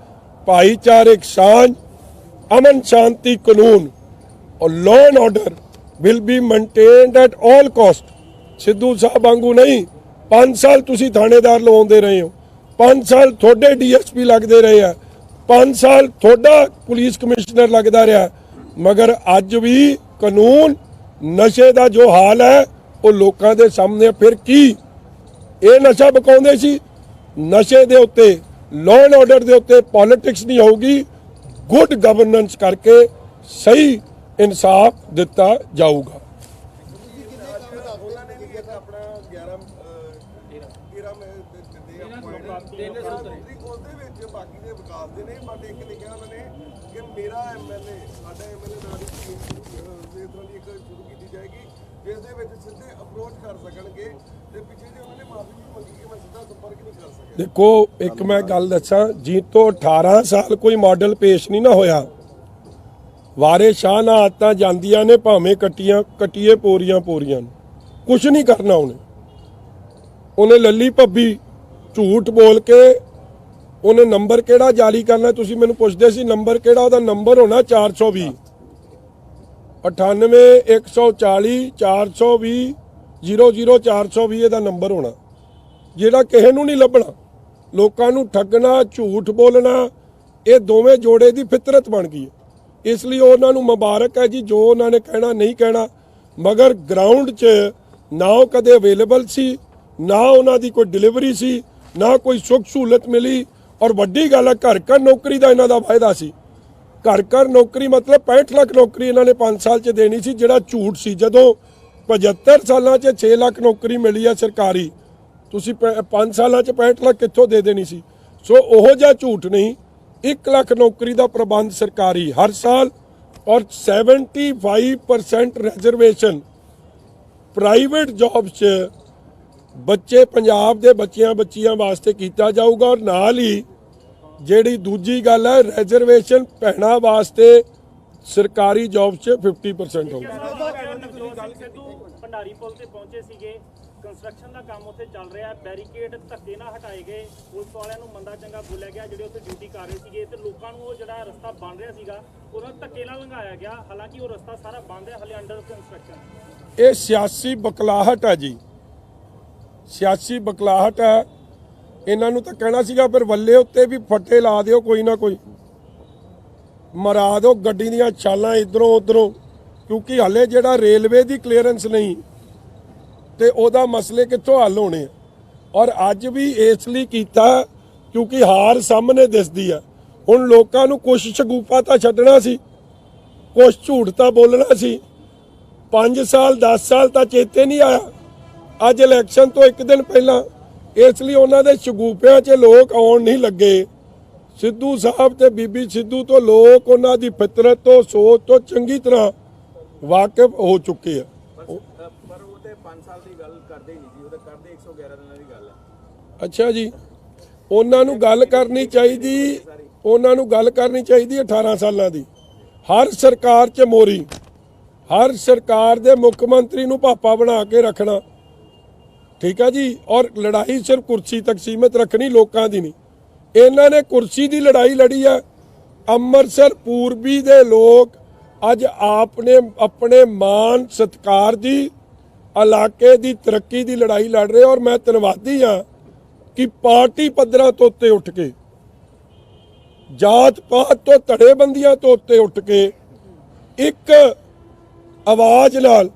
ਭਾਈਚਾਰਕ ਸਾਂਝ, ਅਮਨ ਸ਼ਾਂਤੀ, ਕਾਨੂੰਨ ਔਰ law and order will be maintained at all cost. Sidhu ਸਾਹਿਬ ਵਾਂਗੂ ਨਹੀਂ 5 ਸਾਲ ਤੁਸੀਂ ਥਾਣੇਦਾਰ ਲਵਾਉਂਦੇ ਰਹੇ ਹੋ, 5 ਸਾਲ ਤੁਹਾਡੇ ਡੀਐਸਪੀ ਲੱਗਦੇ ਰਹੇ ਆ, 5 ਸਾਲ ਤੁਹਾਡਾ ਪੁਲਿਸ ਕਮਿਸ਼ਨਰ ਲੱਗਦਾ ਰਿਹਾ, ਮਗਰ ਅੱਜ ਵੀ ਕਾਨੂੰਨ ਨਸ਼ੇ ਦਾ ਜੋ ਹਾਲ ਹੈ ਉਹ ਲੋਕਾਂ ਦੇ ਸਾਹਮਣੇ। ਫਿਰ ਕੀ ਇਹ ਨਸ਼ਾ ਬਕਾਉਂਦੇ ਸੀ? ਨਸ਼ੇ ਦੇ ਉੱਤੇ, ਲਾਅ ਐਂਡ ਆਰਡਰ ਦੇ ਉੱਤੇ ਪੋਲਿਟਿਕਸ ਨਹੀਂ ਹੋਊਗੀ। ਗੁੱਡ ਗਵਰਨੈਂਸ ਕਰਕੇ ਸਹੀ ਇਨਸਾਫ ਦਿੱਤਾ ਜਾਊਗਾ। देखो एक मैं गल दसा जी, तो 18 साल कोई मॉडल पेश नहीं ना होया। वारे शाह ना आदतां जांदियां ने, भावें कट्टिए पोरियां पोरियां, कुछ नहीं करना उन्हें लली भब्बी झूठ बोल के उन्हें नंबर केड़ा जारी करना। तुसी मैनूं पुछदे सी नंबर केड़ा, उहदा नंबर होना 420 98 140 420 00 420 ਇਹਦਾ ਨੰਬਰ ਹੋਣਾ, ਜਿਹੜਾ ਕਿਸੇ ਨੂੰ ਨਹੀਂ ਲੱਭਣਾ। ਲੋਕਾਂ ਨੂੰ ਠੱਗਣਾ, ਝੂਠ ਬੋਲਣਾ, ਇਹ ਦੋਵੇਂ ਜੋੜੇ ਦੀ ਫਿਤਰਤ ਬਣ ਗਈ ਹੈ। ਇਸ ਲਈ ਉਹਨਾਂ ਨੂੰ ਮੁਬਾਰਕ ਹੈ ਜੀ, ਜੋ ਉਹਨਾਂ ਨੇ ਕਹਿਣਾ ਨਹੀਂ ਕਹਿਣਾ, ਮਗਰ ਗਰਾਊਂਡ 'ਚ ਨਾ ਉਹ ਕਦੇ ਅਵੇਲੇਬਲ ਸੀ, ਨਾ ਉਹਨਾਂ ਦੀ ਕੋਈ ਡਿਲੀਵਰੀ ਸੀ, ਨਾ ਕੋਈ ਸੁੱਖ ਸਹੂਲਤ ਮਿਲੀ। ਔਰ ਵੱਡੀ ਗੱਲ ਹੈ, ਘਰ ਘਰ ਨੌਕਰੀ ਦਾ ਇਹਨਾਂ ਦਾ ਵਾਅਦਾ ਸੀ। ਘਰ ਘਰ ਨੌਕਰੀ ਮਤਲਬ 65 ਲੱਖ ਨੌਕਰੀ ਇਹਨਾਂ ਨੇ 5 ਸਾਲ 'ਚ ਦੇਣੀ ਸੀ, ਜਿਹੜਾ ਝੂਠ ਸੀ। ਜਦੋਂ 75 ਸਾਲਾਂ 'ਚ 6 ਲੱਖ ਨੌਕਰੀ ਮਿਲੀ ਆ ਸਰਕਾਰੀ, ਤੁਸੀਂ 5 ਸਾਲਾਂ 'ਚ 65 ਲੱਖ ਕਿੱਥੋਂ ਦੇ ਦੇਣੀ ਸੀ? ਸੋ ਉਹੋ ਜਿਹਾ ਝੂਠ ਨਹੀਂ। 1 ਲੱਖ ਨੌਕਰੀ ਦਾ ਪ੍ਰਬੰਧ ਸਰਕਾਰੀ ਹਰ ਸਾਲ, ਔਰ 75% ਰਿਜ਼ਰਵੇਸ਼ਨ ਪ੍ਰਾਈਵੇਟ ਜੌਬਸ 'ਚ ਬੱਚੇ, ਪੰਜਾਬ ਦੇ ਬੱਚਿਆਂ ਵਾਸਤੇ ਕੀਤਾ ਜਾਊਗਾ। ਔਰ ਨਾਲ ਹੀ ਜਿਹੜੀ ਦੂਜੀ ਗੱਲ ਹੈ, ਰਿਜ਼ਰਵੇਸ਼ਨ ਭੈਣਾਂ ਵਾਸਤੇ ਸਰਕਾਰੀ ਜੌਬਸ 'ਚ 50% ਹੋਊਗਾ। ਭੰਡਾਰੀ ਪੁਲ ਤੇ ਪਹੁੰਚੇ ਸੀਗੇ, ਕੰਸਟਰਕਸ਼ਨ ਦਾ ਕੰਮ ਉੱਥੇ ਚੱਲ ਰਿਹਾ, ਬੈਰੀਕੇਡ ਧੱਕੇ ਨਾਲ ਹਟਾਏ ਗਏ, ਪੁਲਿਸ ਵਾਲਿਆਂ ਨੂੰ ਮੰਦਾ ਚੰਗਾ ਬੋਲਿਆ ਗਿਆ ਜਿਹੜੇ ਉੱਥੇ ਡਿਊਟੀ ਕਰ ਰਹੇ ਸੀਗੇ, ਤੇ ਲੋਕਾਂ ਨੂੰ ਉਹ ਜਿਹੜਾ ਰਸਤਾ ਬਣ ਰਿਹਾ ਸੀਗਾ ਉਹਦਾ ਧੱਕੇ ਨਾਲ ਲੰਘਾਇਆ ਗਿਆ। ਹਾਲਾਂਕਿ ਉਹ ਰਸਤਾ ਸਾਰਾ ਬੰਦ ਹੈ, ਹਲੇ ਅੰਡਰ ਕੰਸਟਰਕਸ਼ਨ। ਇਹ ਸਿਆਸੀ ਬਕਲਾਹਟ ਹੈ ਜੀ, ਸਿਆਸੀ ਬਕਲਾਹਟ ਹੈ। ਇਹਨਾਂ ਨੂੰ ਤਾਂ ਕਹਿਣਾ ਸੀਗਾ ਫਿਰ ਵੱਲੇ ਉੱਤੇ ਵੀ ਫੱਟੇ ਲਾ ਦਿਓ, ਕੋਈ ਨਾ ਕੋਈ ਮਰਾ ਦਿਓ ਗੱਡੀ ਦੀਆਂ ਛਾਲਾਂ ਇਧਰੋਂ ਉਧਰੋਂ, ਕਿਉਂਕਿ ਹਲੇ ਜਿਹੜਾ ਰੇਲਵੇ ਦੀ ਕਲੀਅਰੈਂਸ ਨਹੀਂ ਤੇ ਉਹਦਾ ਮਸਲੇ ਕਿੱਥੋਂ ਹੱਲ ਹੋਣੇ। ਔਰ ਅੱਜ ਵੀ ਇਸ ਲਈ ਕੀਤਾ ਕਿਉਂਕਿ ਹਾਰ ਸਾਹਮਣੇ ਦਿਸਦੀ ਆ। ਹੁਣ ਲੋਕਾਂ ਨੂੰ ਕੁਛ ਸ਼ਗੂਫਾ ਤਾਂ ਛੱਡਣਾ ਸੀ, ਕੁਛ ਝੂਠ ਤਾਂ ਬੋਲਣਾ ਸੀ। 5 ਸਾਲ 10 ਸਾਲ ਤਾਂ ਚੇਤੇ ਨਹੀਂ ਆਇਆ, ਅੱਜ ਇਲੈਕਸ਼ਨ ਤੋਂ ਇੱਕ ਦਿਨ ਪਹਿਲਾਂ। ਇਸ ਲਈ ਉਹਨਾਂ ਦੇ ਸ਼ਗੂਫਿਆਂ 'ਚ ਲੋਕ ਆਉਣ ਨਹੀਂ ਲੱਗੇ। ਸਿੱਧੂ ਸਾਹਿਬ ਤੇ ਬੀਬੀ ਸਿੱਧੂ ਤੋਂ ਲੋਕ ਉਹਨਾਂ ਦੀ ਫਿਤਰਤ ਤੋਂ, ਸੋਚ ਤੋਂ ਚੰਗੀ ਤਰ੍ਹਾਂ ਵਾਕਿਫ ਹੋ ਚੁੱਕੇ ਆ। ਪਰ ਉਹ ਤੇ 5 ਸਾਲ ਦੀ ਗੱਲ ਕਰਦੇ ਨਹੀਂ ਜੀ, ਉਹ ਤਾਂ ਕਰਦੇ 111 ਦਿਨਾਂ ਦੀ ਗੱਲ ਹੈ। ਅੱਛਾ ਜੀ, ਉਹਨਾਂ ਨੂੰ ਗੱਲ ਕਰਨੀ ਚਾਹੀਦੀ, ਉਹਨਾਂ ਨੂੰ ਗੱਲ ਕਰਨੀ ਚਾਹੀਦੀ 18 ਸਾਲਾਂ ਦੀ। ਹਰ ਸਰਕਾਰ 'ਚ ਮੋਰੀ, ਹਰ ਸਰਕਾਰ ਦੇ ਮੁੱਖ ਮੰਤਰੀ ਨੂੰ ਪਾਪਾ ਬਣਾ ਕੇ ਰੱਖਣਾ, ਠੀਕ ਹੈ ਜੀ। ਔਰ ਲੜਾਈ ਸਿਰਫ ਕੁਰਸੀ ਤੱਕ ਸੀਮਿਤ ਰੱਖਣੀ, ਲੋਕਾਂ ਦੀ ਨਹੀਂ। ਇਹਨਾਂ ਨੇ ਕੁਰਸੀ ਦੀ ਲੜਾਈ ਲੜੀ ਹੈ। ਅੰਮ੍ਰਿਤਸਰ ਪੂਰਬੀ ਦੇ ਲੋਕ ਅੱਜ ਆਪਣੇ ਮਾਣ ਸਤਿਕਾਰ ਦੀ, ਇਲਾਕੇ ਦੀ ਤਰੱਕੀ ਦੀ ਲੜਾਈ ਲੜ ਰਹੇ। ਔਰ ਮੈਂ ਧੰਨਵਾਦੀ ਹਾਂ ਕਿ ਪਾਰਟੀ ਪੱਧਰਾਂ ਤੋਂ ਉੱਤੇ ਉੱਠ ਕੇ, ਜਾਤ ਪਾਤ ਤੋਂ ਧੜੇਬੰਦੀਆਂ ਤੋਂ ਉੱਤੇ ਉੱਠ ਕੇ ਇੱਕ ਆਵਾਜ਼ ਨਾਲ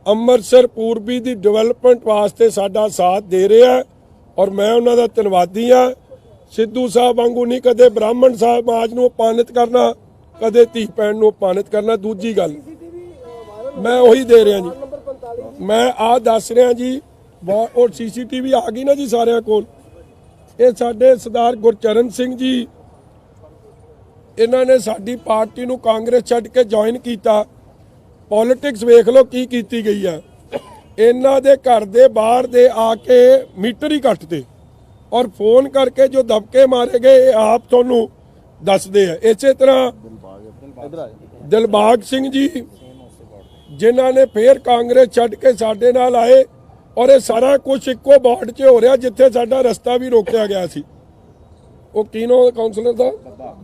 ਅੰਮ੍ਰਿਤਸਰ ਪੂਰਬੀ ਦੀ ਡਿਵੈਲਪਮੈਂਟ ਵਾਸਤੇ ਸਾਡਾ ਸਾਥ ਦੇ ਰਿਹਾ ਔਰ ਮੈਂ ਉਹਨਾਂ ਦਾ ਧੰਨਵਾਦੀ ਹਾਂ। ਸਿੱਧੂ ਸਾਹਿਬ ਵਾਂਗੂ ਨਹੀਂ ਕਦੇ ਬ੍ਰਾਹਮਣ ਸਮਾਜ ਨੂੰ ਅਪਮਾਨਿਤ ਕਰਨਾ, ਕਦੇ ਧੀ ਭੈਣ ਨੂੰ ਅਪਮਾਨਿਤ ਕਰਨਾ। ਦੂਜੀ ਗੱਲ ਮੈਂ ਉਹੀ ਦੇ ਰਿਹਾ ਜੀ, ਮੈਂ ਆਹ ਦੱਸ ਰਿਹਾ ਜੀ। ਔਰ ਸੀਸੀਟੀਵੀ ਆ ਗਈ ਨਾ ਜੀ ਸਾਰਿਆਂ ਕੋਲ। ਇਹ ਸਾਡੇ ਸਰਦਾਰ ਗੁਰਚਰਨ ਸਿੰਘ ਜੀ, ਇਹਨਾਂ ਨੇ ਸਾਡੀ ਪਾਰਟੀ ਨੂੰ ਕਾਂਗਰਸ ਛੱਡ ਕੇ ਜੁਆਇਨ ਕੀਤਾ। ਪੋਲਿਟਿਕਸ ਵੇਖ ਲਓ ਕੀ ਕੀਤੀ ਗਈ ਆ। ਇਹਨਾਂ ਦੇ ਘਰ ਦੇ ਬਾਹਰ ਦੇ ਆ ਕੇ ਮੀਟਰ ਹੀ ਕੱਟਦੇ ਔਰ ਫੋਨ ਕਰਕੇ ਜੋ ਦਬਕੇ ਮਾਰੇ ਗਏ ਇਹ ਆਪ ਤੁਹਾਨੂੰ ਦੱਸਦੇ ਆ। ਇਸੇ ਤਰ੍ਹਾਂ ਦਿਲਬਾਗ ਸਿੰਘ ਜੀ, ਜਿਨ੍ਹਾਂ ਨੇ ਫੇਰ ਕਾਂਗਰਸ ਛੱਡ ਕੇ ਸਾਡੇ ਨਾਲ ਆਏ ਔਰ ਇਹ ਸਾਰਾ ਕੁਝ ਇੱਕੋ ਬਾਰਡ 'ਚ ਹੋ ਰਿਹਾ ਜਿੱਥੇ ਸਾਡਾ ਰਸਤਾ ਵੀ ਰੋਕਿਆ ਗਿਆ ਸੀ। ਉਹ ਕਿਨੋਂ ਕਾਉਂਸਲਰ ਦਾ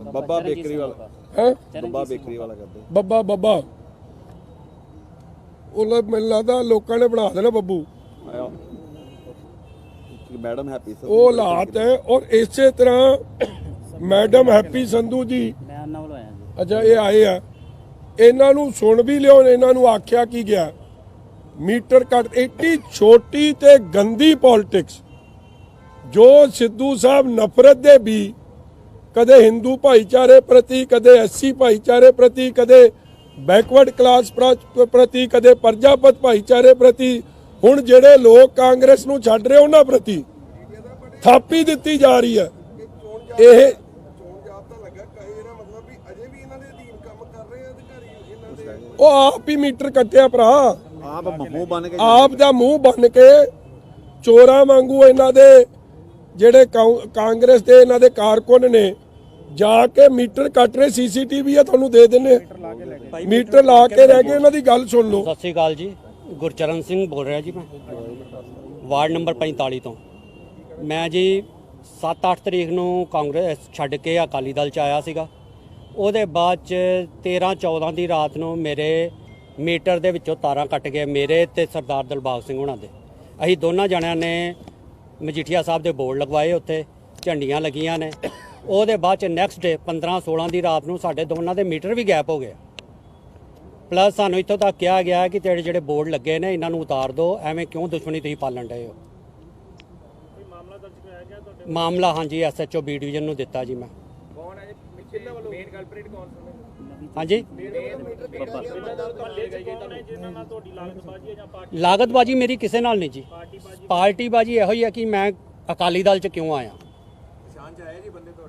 ਬੱਬਾ ਬੇਕਰੀ ਵਾਲਾ ਹੈ, ਬੱਬਾ ਬੇਕਰੀ ਵਾਲਾ ਕਰਦੇ ਬੱਬਾ ਉਹ ਮੈਨੂੰ ਲੱਗਦਾ ਲੋਕਾਂ ਨੇ ਬਣਾ ਦੇਣਾ ਬੱਬੂ। ਮੈਡਮ ਹੈਪੀ ਸਰ ਉਹ ਹਾਲਾਤ ਹੈ। ਔਰ ਇਸੇ ਤਰ੍ਹਾਂ ਮੈਡਮ ਹੈਪੀ ਸੰਧੂ ਜੀ, ਅੱਛਾ ਇਹ ਆਏ ਆ, ਇਹਨਾਂ ਨੂੰ ਸੁਣ ਵੀ ਲਿਓ। ਇਹਨਾਂ ਨੂੰ ਆਖਿਆ ਕੀ ਗਿਆ, ਮੀਟਰ ਕੱਟ। ਏਡੀ ਛੋਟੀ ਤੇ ਗੰਦੀ ਪੋਲਿਟਿਕਸ ਜੋ ਸਿੱਧੂ ਸਾਹਿਬ ਨਫ਼ਰਤ ਦੇ ਵੀ, ਕਦੇ ਹਿੰਦੂ ਭਾਈਚਾਰੇ ਪ੍ਰਤੀ, ਕਦੇ ਐਸਸੀ ਭਾਈਚਾਰੇ ਪ੍ਰਤੀ, ਕਦੇ ਬੈਕਵਰਡ ਕਲਾਸ ਪ੍ਰਤੀ, ਕਦੇ ਪ੍ਰਜਾਪਤ ਭਾਈਚਾਰੇ ਪ੍ਰਤੀ, ਹੁਣ ਜਿਹੜੇ ਲੋਕ ਕਾਂਗਰਸ ਨੂੰ ਛੱਡ ਰਹੇ ਉਹਨਾਂ ਪ੍ਰਤੀ ਥਾਪੀ ਦਿੱਤੀ ਜਾ ਰਹੀ ਹੈ। ਇਹ ਉਹ ਆਪ ਹੀ ਮੀਟਰ ਕੱਟਿਆ ਭਰਾ, ਆਪ ਮੂੰਹ ਬਣ ਕੇ, ਆਪ ਦਾ ਮੂੰਹ ਬਣ ਕੇ ਚੋਰਾਂ ਵਾਂਗੂ ਇਹਨਾਂ ਦੇ ਜਿਹੜੇ ਕਾਂਗਰਸ ਦੇ ਇਹਨਾਂ ਦੇ ਕਾਰਕੁਨ ਨੇ ਜਾ ਕੇ ਮੀਟਰ ਕੱਟ ਰਹੇ। ਸੀਸੀਟੀਵੀ ਆ ਤੁਹਾਨੂੰ ਦੇ ਦਿੰਨੇ, ਮੀਟਰ ਲਾ ਕੇ ਰਹਿ ਗਏ। ਇਹਨਾਂ ਦੀ ਗੱਲ ਸੁਣ ਲਓ। ਸਤਿ ਸ਼੍ਰੀ ਅਕਾਲ ਜੀ, ਗੁਰਚਰਨ ਸਿੰਘ ਬੋਲ ਰਿਹਾ ਜੀ। ਮੈਂ ਵਾਰਡ ਨੰਬਰ 45 ਤੋਂ। ਮੈਂ ਜੀ 7-8 ਤਰੀਕ ਨੂੰ ਕਾਂਗਰਸ ਛੱਡ ਕੇ ਅਕਾਲੀ ਦਲ 'ਚ ਆਇਆ ਸੀਗਾ। ਉਹਦੇ ਬਾਅਦ 'ਚ 13-14 ਦੀ ਰਾਤ ਨੂੰ ਮੇਰੇ ਮੀਟਰ ਦੇ ਵਿੱਚੋਂ ਤਾਰਾਂ ਕੱਟ ਗਏ, ਮੇਰੇ ਤੇ ਸਰਦਾਰ ਦਿਲਬਾਗ ਸਿੰਘ ਹੋਣਾ ਦੇ। ਅਸੀਂ ਦੋਨਾਂ ਜਣਿਆਂ ਨੇ ਮਜੀਠੀਆ ਸਾਹਿਬ ਦੇ ਬੋਰਡ ਲਗਵਾਏ, ਉੱਥੇ ਝੰਡੀਆਂ ਲੱਗੀਆਂ ਨੇ। ਉਹਦੇ ਬਾਅਦ 'ਚ ਨੈਕਸਟ ਡੇ 15-16 ਦੀ ਰਾਤ ਨੂੰ ਸਾਡੇ ਦੋਨਾਂ ਦੇ ਮੀਟਰ ਵੀ ਗੈਪ ਹੋ ਗਏ। ਪਲੱਸ ਸਾਨੂੰ ਇੱਥੋਂ ਤੱਕ ਕਿਹਾ ਗਿਆ ਕਿ ਤੇਰੇ ਜਿਹੜੇ ਬੋਰਡ ਲੱਗੇ ਨੇ ਇਹਨਾਂ ਨੂੰ ਉਤਾਰ ਦਿਓ, ਐਵੇਂ ਕਿਉਂ ਦੁਸ਼ਮਣੀ ਤੁਸੀਂ ਪਾਲਣ ਡਏ ਹੋ। ਮਾਮਲਾ ਹਾਂਜੀ SHO B ਡਿਵੀਜ਼ਨ ਨੂੰ ਦਿੱਤਾ ਜੀ। ਮੈਂ ਕੌਣ ਹੈ ਜੀ ਮੇਨ ਕਲਪਰੇਟ ਕੌਣ ਸੀ? ਹਾਂਜੀ, ਲਾਗਤਬਾਜ਼ੀ ਲਾਗਤਬਾਜੀ ਮੇਰੀ ਕਿਸੇ ਨਾਲ ਨਹੀਂ ਜੀ। ਪਾਰਟੀਬਾਜੀ ਇਹੋ ਹੀ ਹੈ ਕਿ ਮੈਂ ਅਕਾਲੀ ਦਲ 'ਚ ਕਿਉਂ ਆਇਆ।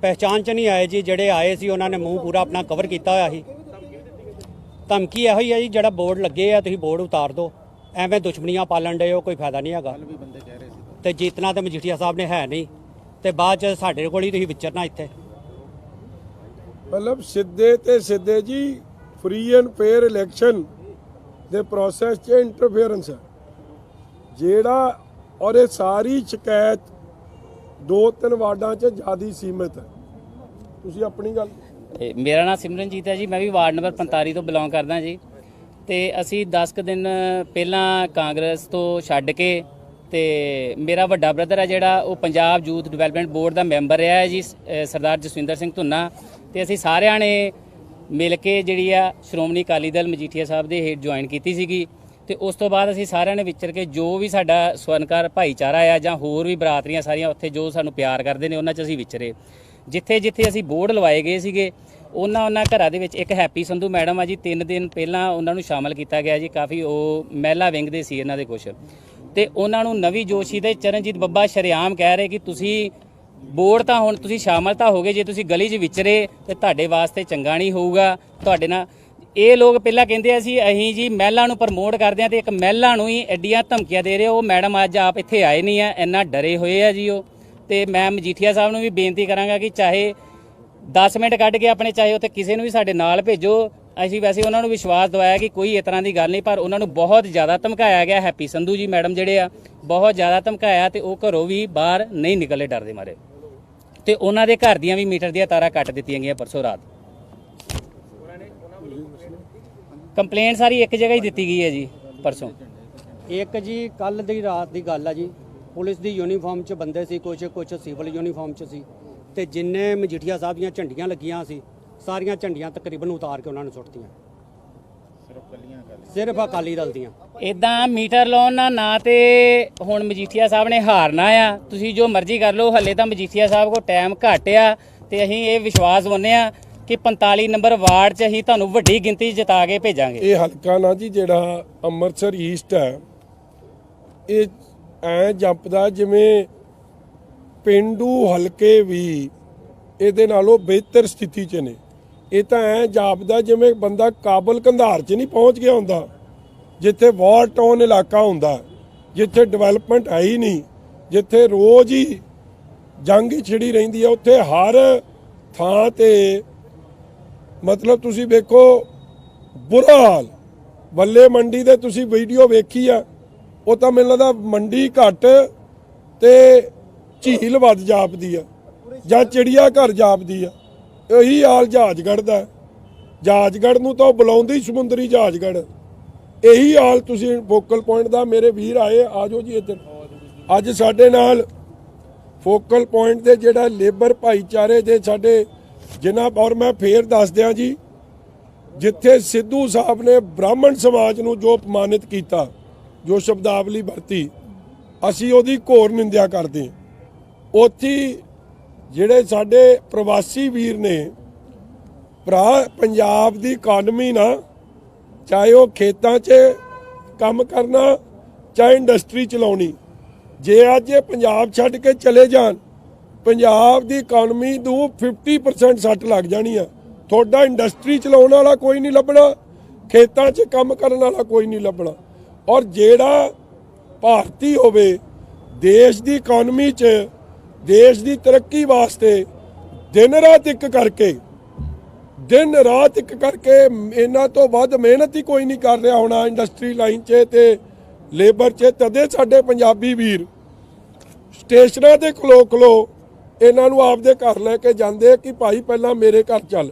ਪਹਿਚਾਣ 'ਚ ਨਹੀਂ ਆਏ ਜੀ। ਜਿਹੜੇ ਆਏ ਸੀ ਉਹਨਾਂ ਨੇ ਮੂੰਹ ਪੂਰਾ ਆਪਣਾ ਕਵਰ ਕੀਤਾ ਹੋਇਆ ਸੀ। ਧਮਕੀ ਇਹੋ ਹੀ ਹੈ ਜੀ, ਜਿਹੜਾ ਬੋਰਡ ਲੱਗੇ ਆ ਤੁਸੀਂ ਬੋਰਡ ਉਤਾਰ ਦਿਓ, ਐਵੇਂ ਦੁਸ਼ਮਣੀਆਂ ਪਾਲਣ ਡਏ ਹੋ, ਕੋਈ ਫਾਇਦਾ ਨਹੀਂ ਹੈਗਾ। ਤੇ ਜੀਤਣਾ ਤੇ ਮਜੀਠੀਆ ਸਾਹਿਬ ਨੇ ਹੈ ਨਹੀਂ, ਤੇ ਬਾਅਦ 'ਚ ਸਾਡੇ ਕੋਲ ਹੀ ਤੁਸੀਂ ਵਿਚਰਨਾ ਇੱਥੇ। ਮਤਲਬ ਸਿੱਧੇ ਤੇ ਸਿੱਧੇ ਜੀ ਫ੍ਰੀ ਐਂਡ ਫੇਅਰ ਇਲੈਕਸ਼ਨ ਦੇ ਪ੍ਰੋਸੈਸ 'ਚ ਇੰਟਰਫੇਰੈਂਸ ਹੈ ਜਿਹੜਾ। ਔਰ ਇਹ ਸਾਰੀ ਸ਼ਿਕਾਇਤ 2-3 ਵਾਰਡਾਂ 'ਚ ਜ਼ਿਆਦਾ ਸੀਮਿਤ ਹੈ। ਤੁਸੀਂ ਆਪਣੀ ਗੱਲ। ਮੇਰਾ ਨਾਮ ਸਿਮਰਨਜੀਤ ਹੈ ਜੀ, ਮੈਂ ਵੀ ਵਾਰਡ ਨੰਬਰ 45 ਤੋਂ ਬਿਲੋਂਗ ਕਰਦਾ ਜੀ। ਤੇ ਅਸੀਂ 10 ਕੁ ਦਿਨ ਪਹਿਲਾਂ ਕਾਂਗਰਸ ਤੋਂ ਛੱਡ ਕੇ, ਤੇ ਮੇਰਾ ਵੱਡਾ ਬ੍ਰਦਰ ਹੈ ਜਿਹੜਾ ਉਹ ਪੰਜਾਬ ਯੂਥ ਡਿਵੈਲਪਮੈਂਟ ਬੋਰਡ ਦਾ ਮੈਂਬਰ ਰਿਹਾ ਹੈ ਜੀ, ਸਰਦਾਰ ਜਸਵਿੰਦਰ ਸਿੰਘ ਧੁੰਨਾ। ਤੇ ਅਸੀਂ ਸਾਰਿਆਂ ਨੇ ਮਿਲ ਕੇ ਜਿਹੜੀ ਆ ਸ਼੍ਰੋਮਣੀ ਅਕਾਲੀ ਦਲ ਮਜੀਠੀਆ ਸਾਹਿਬ ਦੇ ਹੇਠ ਜੁਆਇਨ ਕੀਤੀ ਸੀਗੀ। ਤੇ ਉਸ ਤੋਂ ਬਾਅਦ ਅਸੀਂ ਸਾਰਿਆਂ ਨੇ ਵਿਚਰ ਕੇ ਜੋ ਵੀ ਸਾਡਾ ਸਵਰਨਕਾਰ ਭਾਈਚਾਰਾ ਆ ਜਾਂ ਹੋਰ ਵੀ ਬਰਾਦਰੀਆਂ ਸਾਰੀਆਂ ਉੱਥੇ ਜੋ ਸਾਨੂੰ ਪਿਆਰ ਕਰਦੇ ਨੇ ਉਹਨਾਂ 'ਚ ਅਸੀਂ ਵਿਚਰੇ। ਜਿੱਥੇ ਜਿੱਥੇ ਅਸੀਂ ਬੋਰਡ ਲਵਾਏ ਗਏ ਸੀਗੇ ਉਹਨਾਂ ਘਰਾਂ ਦੇ ਵਿੱਚ ਇੱਕ ਹੈਪੀ ਸੰਧੂ ਮੈਡਮ ਆ ਜੀ, 3 ਦਿਨ ਪਹਿਲਾਂ ਉਹਨਾਂ ਨੂੰ ਸ਼ਾਮਲ ਕੀਤਾ ਗਿਆ ਜੀ। ਕਾਫੀ ਉਹ ਮਹਿਲਾ ਵਿੰਗ ਦੇ ਸੀ ਇਹਨਾਂ ਦੇ ਕੁਛ, ਤੇ ਉਹਨਾਂ ਨੂੰ ਨਵੀਂ ਜੋਸ਼ੀ ਦੇ ਚਰਨਜੀਤ ਬੱਬਾ ਸ਼ਰੇਆਮ ਕਹਿ ਰਹੇ ਕਿ ਤੁਸੀਂ ਬੋਰਡ ਤਾਂ ਹੁਣ ਤੁਸੀਂ ਸ਼ਾਮਲ ਤਾਂ ਹੋਗੇ, ਜੇ ਤੁਸੀਂ ਗਲੀ 'ਚ ਵਿਚਰੇ ਤੇ ਤੁਹਾਡੇ ਵਾਸਤੇ ਚੰਗਾ ਨਹੀਂ ਹੋਊਗਾ। ਤੁਹਾਡੇ ਨਾਲ ਇਹ ਲੋਕ ਪਹਿਲਾਂ ਕਹਿੰਦੇ ਅਸੀਂ ਜੀ ਮਹਿਲਾ ਨੂੰ ਪ੍ਰਮੋਟ ਕਰਦੇ ਹਾਂ, ਤੇ ਇੱਕ ਮਹਿਲਾ ਨੂੰ ਹੀ ਐਡੀਆਂ ਧਮਕੀਆਂ ਦੇ ਰਹੇ। ਉਹ ਮੈਡਮ ਅੱਜ ਆਪ ਇੱਥੇ ਆਏ ਨਹੀਂ ਆ, ਇੰਨਾ ਡਰੇ ਹੋਏ ਆ ਜੀ ਉਹ। ਤੇ ਮੈਂ ਮਜੀਠੀਆ ਸਾਹਿਬ ਨੂੰ ਵੀ ਬੇਨਤੀ ਕਰਾਂਗਾ ਕਿ ਚਾਹੇ 10 ਮਿੰਟ ਕੱਢ ਕੇ ਆਪਣੇ, ਚਾਹੇ ਉੱਥੇ ਕਿਸੇ ਨੂੰ ਵੀ ਸਾਡੇ ਨਾਲ ਭੇਜੋ। ਅਸੀਂ ਵੈਸੇ ਉਹਨਾਂ ਨੂੰ ਵਿਸ਼ਵਾਸ ਦਵਾਇਆ ਕਿ ਕੋਈ ਇਸ ਤਰ੍ਹਾਂ ਦੀ ਗੱਲ ਨਹੀਂ, ਪਰ ਉਹਨਾਂ ਨੂੰ ਬਹੁਤ ਜ਼ਿਆਦਾ ਧਮਕਾਇਆ ਗਿਆ। ਹੈਪੀ ਸੰਧੂ ਜੀ ਮੈਡਮ ਜਿਹੜੇ ਆ ਬਹੁਤ ਜ਼ਿਆਦਾ ਧਮਕਾਇਆ, ਤੇ ਉਹ ਘਰੋਂ ਵੀ ਬਾਹਰ ਨਹੀਂ ਨਿਕਲੇ ਡਰਦੇ ਮਾਰੇ। ਤੇ ਉਹਨਾਂ ਦੇ ਘਰ ਦੀਆਂ ਵੀ ਮੀਟਰ ਦੀਆਂ ਤਾਰਾਂ ਕੱਟ ਦਿੱਤੀਆਂ ਗਈਆਂ ਪਰਸੋਂ ਰਾਤ। ਕੰਪਲੇਂਟ ਸਾਰੀ ਇੱਕ ਜਗ੍ਹਾ ਹੀ ਦਿੱਤੀ ਗਈ ਹੈ ਜੀ ਪਰਸੋਂ। ਇੱਕ ਜੀ ਕੱਲ ਦੀ ਰਾਤ ਦੀ ਗੱਲ ਆ ਜੀ, ਪੁਲਿਸ ਦੀ ਯੂਨੀਫਾਰਮ 'ਚ ਬੰਦੇ ਸੀ, ਕੁਛ ਸਿਵਲ ਯੂਨੀਫਾਰਮ 'ਚ ਸੀ, ਤੇ ਜਿੰਨੇ ਮਜੀਠੀਆ ਸਾਹਿਬ ਦੀਆਂ ਝੰਡੀਆਂ ਲੱਗੀਆਂ ਸੀ ਸਾਰੀਆਂ ਝੰਡੀਆਂ ਤਕਰੀਬਨ ਉਤਾਰ ਕੇ ਉਹਨਾਂ ਨੇ ਸੁੱਟਤੀਆਂ। ਸਿਰਫ ਅਕਾਲੀ ਦਲ ਦੀਆਂ। ਇਦਾਂ ਮੀਟਰ ਲਾਉਣ ਨਾਲ ਨਾ ਤੇ ਹੁਣ ਮਜੀਠੀਆ ਸਾਹਿਬ ਨੇ ਹਾਰਨਾ ਆ, ਤੁਸੀਂ ਜੋ ਮਰਜ਼ੀ ਕਰ ਲਓ, ਹੱਲੇ ਤਾਂ ਮਜੀਠੀਆ ਸਾਹਿਬ ਕੋਲ ਟਾਈਮ ਘੱਟ ਆ ਤੇ ਅਸੀਂ ਇਹ ਵਿਸ਼ਵਾਸ ਮੰਨਦੇ ਆ ਕਿ 45 ਨੰਬਰ ਵਾਰਡ 'ਚ ਅਸੀਂ ਤੁਹਾਨੂੰ ਵੱਡੀ ਗਿਣਤੀ ਜਿਤਾ ਕੇ ਭੇਜਾਂਗੇ। ਇਹ ਹਲਕਾ ਨਾ ਜੀ ਜਿਹੜਾ ਅੰਮ੍ਰਿਤਸਰ ਈਸਟ ਹੈ, ਇਹ ਐ ਜੰਪਦਾ ਜਿਵੇਂ ਪਿੰਡੂ ਹਲਕੇ ਵੀ ਇਹਦੇ ਨਾਲੋਂ ਬਿਹਤਰ ਸਥਿਤੀ 'ਚ ਨੇ। ਇਹ ਤਾਂ ਐ ਜਾਪਦਾ ਜਿਵੇਂ ਬੰਦਾ ਕਾਬਲ ਕੰਧਾਰ 'ਚ ਨਹੀਂ ਪਹੁੰਚ ਗਿਆ ਹੁੰਦਾ, ਜਿੱਥੇ ਵਾਰ ਟਾਊਨ ਇਲਾਕਾ ਹੁੰਦਾ, ਜਿੱਥੇ ਡਿਵੈਲਪਮੈਂਟ ਹੈ ਹੀ ਨਹੀਂ, ਜਿੱਥੇ ਰੋਜ਼ ਹੀ ਜੰਗ ਹੀ ਛਿੜੀ ਰਹਿੰਦੀ ਹੈ। ਉੱਥੇ ਹਰ ਥਾਂ ਤੇ ਮਤਲਬ ਤੁਸੀਂ ਵੇਖੋ ਬੁਰਾ ਹਾਲ। ਬੱਲੇ ਮੰਡੀ ਦੇ ਤੁਸੀਂ ਵੀਡੀਓ ਵੇਖੀ ਆ, ਉਹ ਤਾਂ ਮੈਨੂੰ ਲੱਗਦਾ ਮੰਡੀ ਘੱਟ ਤੇ ਝੀਲ ਵੱਧ ਜਾਪਦੀ ਆ ਜਾਂ ਚਿੜੀਆ ਘਰ ਜਾਪਦੀ ਆ। ਇਹੀ ਹਾਲ ਜਹਾਜਗੜ੍ਹ ਦਾ। ਜਹਾਜਗੜ੍ਹ ਨੂੰ ਤਾਂ ਉਹ ਬੁਲਾਉਂਦੀ ਸਮੁੰਦਰੀ ਜਹਾਜਗੜ੍ਹ। ਇਹੀ ਹਾਲ ਤੁਸੀਂ ਫੋਕਲ ਪੁਆਇੰਟ ਦਾ। ਮੇਰੇ ਵੀਰ ਆਏ, ਆ ਜਾਓ ਜੀ ਇੱਧਰ। ਅੱਜ ਸਾਡੇ ਨਾਲ ਫੋਕਲ ਪੁਆਇੰਟ ਦੇ ਜਿਹੜਾ ਲੇਬਰ ਭਾਈਚਾਰੇ ਦੇ ਸਾਡੇ ਜਿਨ੍ਹਾਂ, ਔਰ ਮੈਂ ਫੇਰ ਦੱਸ ਦਿਆਂ ਜੀ, ਜਿੱਥੇ ਸਿੱਧੂ ਸਾਹਿਬ ਨੇ ਬ੍ਰਾਹਮਣ ਸਮਾਜ ਨੂੰ ਜੋ ਅਪਮਾਨਿਤ ਕੀਤਾ, ਜੋ ਸ਼ਬਦਾਵਲੀ ਵਰਤੀ, ਅਸੀਂ ਉਹਦੀ ਘੋਰ ਨਿੰਦਿਆ ਕਰਦੇ ਹਾਂ। ਉੱਥੇ ਜਿਹੜੇ ਸਾਡੇ ਪ੍ਰਵਾਸੀ ਵੀਰ ਨੇ ਭਰਾ, ਪੰਜਾਬ ਦੀ ਇਕਾਨਮੀ ਨਾ, ਚਾਹੇ ਉਹ ਖੇਤਾਂ 'ਚ ਕੰਮ ਕਰਨਾ, ਚਾਹੇ ਇੰਡਸਟਰੀ ਚਲਾਉਣੀ, ਜੇ ਅੱਜ ਇਹ ਪੰਜਾਬ ਛੱਡ ਕੇ ਚਲੇ ਜਾਣ, ਪੰਜਾਬ ਦੀ ਇਕਾਨਮੀ ਨੂੰ 50% ਸੱਟ ਲੱਗ ਜਾਣੀ ਆ। ਤੁਹਾਡਾ ਇੰਡਸਟਰੀ ਚਲਾਉਣ ਵਾਲਾ ਕੋਈ ਨਹੀਂ ਲੱਭਣਾ, ਖੇਤਾਂ 'ਚ ਕੰਮ ਕਰਨ ਵਾਲਾ ਕੋਈ ਨਹੀਂ ਲੱਭਣਾ। ਔਰ ਜਿਹੜਾ ਭਾਰਤੀ ਹੋਵੇ, ਦੇਸ਼ ਦੀ ਇਕਾਨਮੀ 'ਚ, ਦੇਸ਼ ਦੀ ਤਰੱਕੀ ਵਾਸਤੇ ਦਿਨ ਰਾਤ ਇੱਕ ਕਰਕੇ ਇਹਨਾਂ ਤੋਂ ਵੱਧ ਮਿਹਨਤ ਹੀ ਕੋਈ ਨਹੀਂ ਕਰ ਰਿਹਾ ਹੋਣਾ ਇੰਡਸਟਰੀ ਲਾਈਨ 'ਚ ਤੇ ਲੇਬਰ 'ਚ। ਤਦੇ ਸਾਡੇ ਪੰਜਾਬੀ ਵੀਰ ਸਟੇਸ਼ਨਾਂ ਤੇ ਖਲੋ ਇਹਨਾਂ ਨੂੰ ਆਪਦੇ ਘਰ ਲੈ ਕੇ ਜਾਂਦੇ ਕਿ ਭਾਈ ਪਹਿਲਾਂ ਮੇਰੇ ਘਰ ਚੱਲ।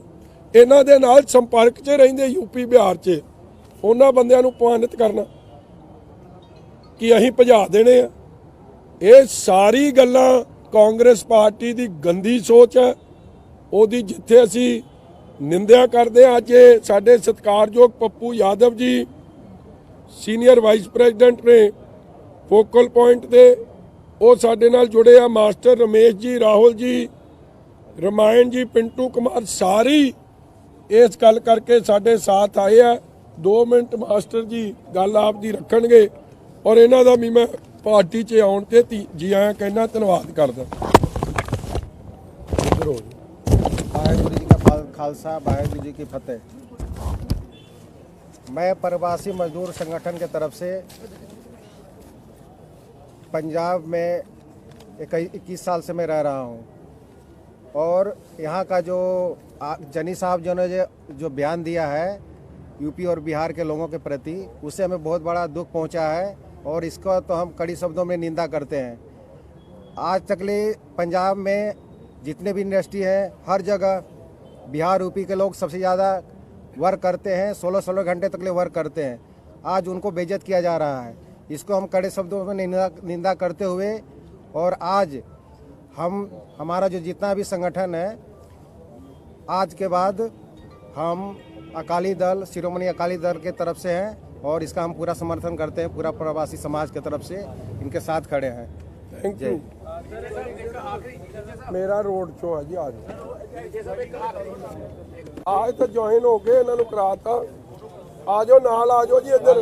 ਇਹਨਾਂ ਦੇ ਨਾਲ ਸੰਪਰਕ 'ਚ ਰਹਿੰਦੇ ਯੂਪੀ ਬਿਹਾਰ 'ਚ, ਉਹਨਾਂ ਬੰਦਿਆਂ ਨੂੰ ਅਪਮਾਨਿਤ ਕਰਨਾ ਕਿ ਅਸੀਂ ਭਜਾ ਦੇਣੇ ਆ। ਇਹ ਸਾਰੀ ਗੱਲਾਂ ਕਾਂਗਰਸ ਪਾਰਟੀ ਦੀ ਗੰਦੀ ਸੋਚ ਹੈ। ਉਹਦੀ ਜਿੱਥੇ ਅਸੀਂ ਨਿੰਦਿਆ ਕਰਦੇ ਹਾਂ। ਅੱਜ ਸਾਡੇ ਸਤਿਕਾਰਯੋਗ ਪੱਪੂ ਯਾਦਵ ਜੀ ਸੀਨੀਅਰ ਵਾਈਸ ਪ੍ਰੈਜ਼ੀਡੈਂਟ ਨੇ ਫੋਕਲ ਪੁਆਇੰਟ ਦੇ, ਉਹ ਸਾਡੇ ਨਾਲ ਜੁੜੇ ਆ। ਮਾਸਟਰ ਰਮੇਸ਼ ਜੀ, ਰਾਹੁਲ ਜੀ, ਰਮਾਇਣ ਜੀ, ਪਿੰਟੂ ਕੁਮਾਰ, ਸਾਰੀ ਇਸ ਗੱਲ ਕਰਕੇ ਸਾਡੇ ਸਾਥ ਆਏ ਆ। 2 ਮਿੰਟ ਮਾਸਟਰ ਜੀ ਗੱਲ ਆਪ ਦੀ ਰੱਖਣਗੇ ਔਰ ਇਹਨਾਂ ਦਾ ਵੀ ਮੈਂ ਪਾਰਟੀ 'ਚ ਆਉਣ ਤੇ ਜੀ ਆਇਆਂ ਕਹਿਣਾ, ਧੰਨਵਾਦ ਕਰਦਾ। वाहेगुरु जी का खालसा, वाहेगुरु जी की फतेह। मैं प्रवासी मजदूर संगठन के तरफ से पंजाब में 21 साल से मैं रह रहा हूँ और यहाँ का जो जनी साहब जो ने जो बयान दिया है यूपी और बिहार के लोगों के प्रति, उससे हमें बहुत बड़ा दुख पहुँचा है और इसको तो हम कड़ी शब्दों में निंदा करते हैं। आज तक पंजाब में जितने भी इंडस्ट्री हैं, हर जगह बिहार यूपी के लोग सबसे ज़्यादा वर्क करते हैं, 16-16 घंटे तक वर्क करते हैं। आज उनको बेइज्जत किया जा रहा है। इसको हम कड़े शब्दों में निंदा करते हुए, और आज हमारा जो जितना भी संगठन है, आज के बाद हम अकाली दल, शिरोमणि अकाली दल के तरफ से हैं और इसका हम पूरा समर्थन करते हैं। पूरा प्रवासी समाज के तरफ से इनके साथ खड़े हैं। Thank you. मेरा रोड शो है जी, आज तो ज्वाइन हो गए, इन्होंने कराता। आ जाओ नाल, आ जाओ जी इधर।